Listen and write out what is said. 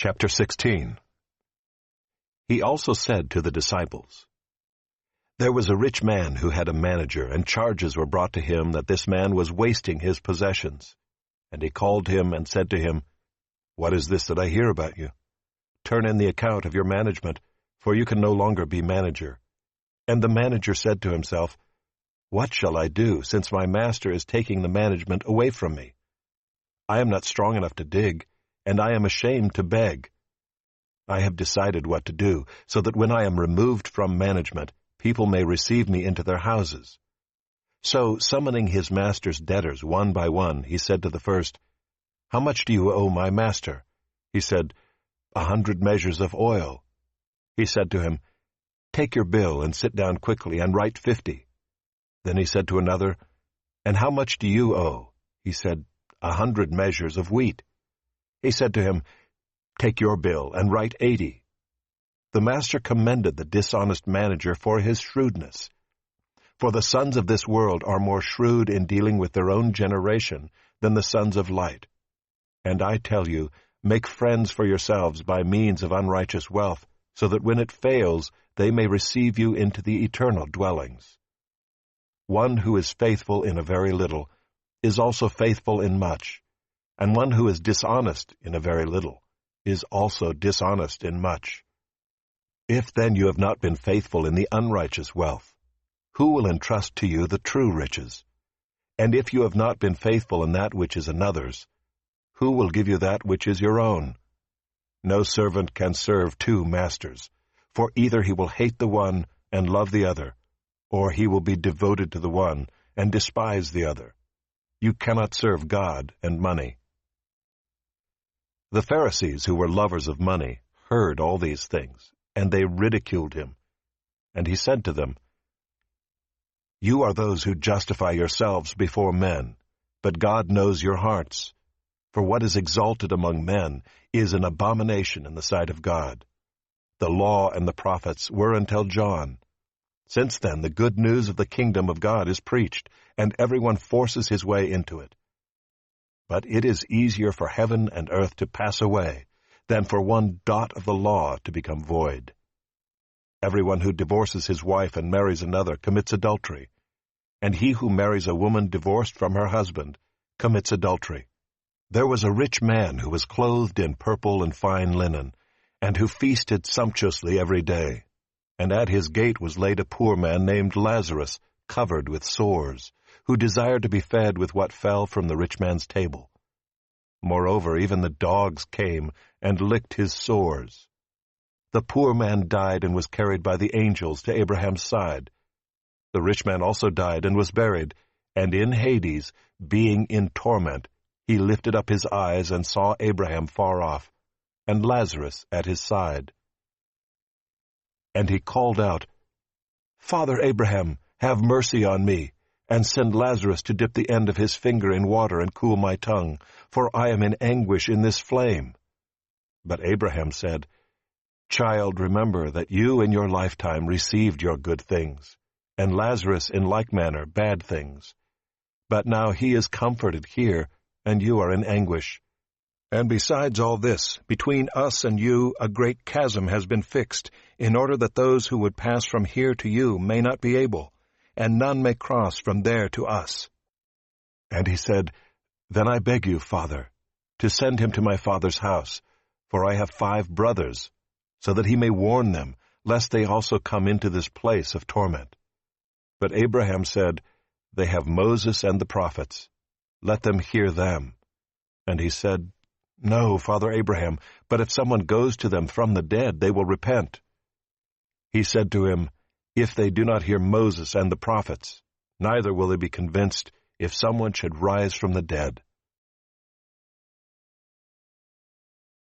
Chapter 16. He also said to the disciples, There was a rich man who had a manager, and charges were brought to him that this man was wasting his possessions. And he called him and said to him, What is this that I hear about you? Turn in the account of your management, for you can no longer be manager. And the manager said to himself, What shall I do, since my master is taking the management away from me? I am not strong enough to dig, and I am ashamed to beg. I have decided what to do, so that when I am removed from management, people may receive me into their houses. So, summoning his master's debtors one by one, he said to the first, How much do you owe my master? He said, 100 measures of oil. He said to him, Take your bill and sit down quickly and write 50. Then he said to another, And how much do you owe? He said, 100 measures of wheat. He said to him, Take your bill and write 80. The master commended the dishonest manager for his shrewdness. For the sons of this world are more shrewd in dealing with their own generation than the sons of light. And I tell you, make friends for yourselves by means of unrighteous wealth, so that when it fails, they may receive you into the eternal dwellings. One who is faithful in a very little is also faithful in much, and one who is dishonest in a very little is also dishonest in much. If then you have not been faithful in the unrighteous wealth, who will entrust to you the true riches? And if you have not been faithful in that which is another's, who will give you that which is your own? No servant can serve two masters, for either he will hate the one and love the other, or he will be devoted to the one and despise the other. You cannot serve God and money. The Pharisees, who were lovers of money, heard all these things, and they ridiculed him. And he said to them, You are those who justify yourselves before men, but God knows your hearts. For what is exalted among men is an abomination in the sight of God. The law and the prophets were until John. Since then the good news of the kingdom of God is preached, and everyone forces his way into it. But it is easier for heaven and earth to pass away than for one dot of the law to become void. Everyone who divorces his wife and marries another commits adultery, and he who marries a woman divorced from her husband commits adultery. There was a rich man who was clothed in purple and fine linen, and who feasted sumptuously every day. And at his gate was laid a poor man named Lazarus, covered with sores, who desired to be fed with what fell from the rich man's table. Moreover, even the dogs came and licked his sores. The poor man died and was carried by the angels to Abraham's side. The rich man also died and was buried, and in Hades, being in torment, he lifted up his eyes and saw Abraham far off, and Lazarus at his side. And he called out, Father Abraham, have mercy on me, and send Lazarus to dip the end of his finger in water and cool my tongue, for I am in anguish in this flame. But Abraham said, Child, remember that you in your lifetime received your good things, and Lazarus in like manner bad things. But now he is comforted here, and you are in anguish. And besides all this, between us and you a great chasm has been fixed, in order that those who would pass from here to you may not be able, and none may cross from there to us. And he said, Then I beg you, Father, to send him to my father's house, for I have 5 brothers, so that he may warn them, lest they also come into this place of torment. But Abraham said, They have Moses and the prophets. Let them hear them. And he said, No, Father Abraham, but if someone goes to them from the dead, they will repent. He said to him, If they do not hear Moses and the prophets, neither will they be convinced if someone should rise from the dead.